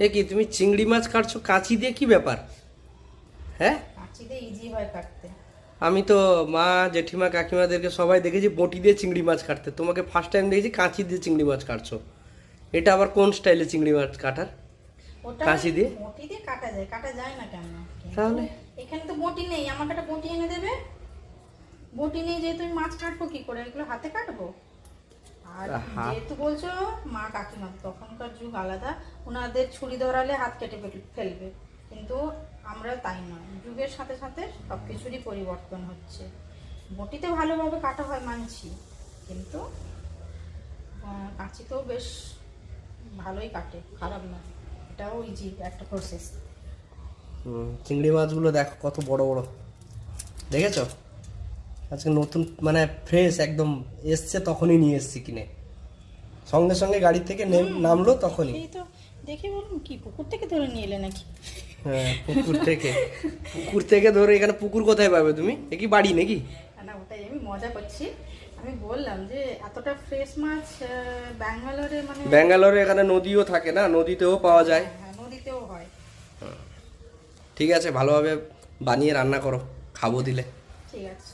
এ কি তুমি চিংড়ি মাছ কাটছো কাঁচি দিয়ে, কি ব্যাপার? হ্যাঁ, কাঁচি দিয়ে ইজি হয় কাটতে। আমি তো মা জেঠিমা কাকিমাদেরকে সবাই দেখেছি বটি দিয়ে চিংড়ি মাছ কাটতে, তোমাকে ফার্স্ট টাইম দেখেছি কাঁচি দিয়ে চিংড়ি মাছ কাটছো। এটা আবার কোন স্টাইলে চিংড়ি মাছ কাটার? ওটা কাঁচি দিয়ে? বটি দিয়ে কাটা যায়, কাটা যায় না কেন? কিন্তু তাহলে এখানে তো বটি নেই, আমাকে একটা বটি এনে দেবে। বটি নেই যেহেতু আমি মাছ কাটবো কি করে, এগুলো হাতে কাটবো। আর যেহেতু বলছো মা কাকিমা, তখনকার যুগ আলাদা, ওনাদের ছুরি ধরালে হাত কেটে ফেলবে, কিন্তু আমরা তাই নয়, যুগের সাথে সাথে সব কিছুরই পরিবর্তন হচ্ছে। বটিতে ভালোভাবে কাটা হয় মানছি, কিন্তু কাঁচিতেও বেশ ভালোই কাটে, খারাপ না, এটাও ইজি একটা প্রসেস। চিংড়ি মাছগুলো দেখো কত বড় বড়, দেখেছো? আজকে নতুন মানে ফ্রেশ একদম এসছে, তখনই নিয়ে এসছি কিনে, সঙ্গে সঙ্গে গাড়ি থেকে নামলো তখনই। এই তো দেখে বলুন, কি পুকুর থেকে ধরে নিয়ে এলে নাকি? হ্যাঁ, পুকুর থেকে ধরে, এখানে পুকুর কোথায় পাবে তুমি? এ কি বাড়ি নাকি? না, ওটাই আমি মজা করছি। আমি বললাম যে এতটা ফ্রেশ মাছ ব্যাঙ্গালোরে, মানে ব্যাঙ্গালোরে এখানে নদীও থাকে না, নদীতেও পাওয়া যায়। হ্যাঁ, নদীতেও হয়। ঠিক আছে, ভালোভাবে বানিয়ে রান্না করো, খাবো দিলে। ঠিক আছে।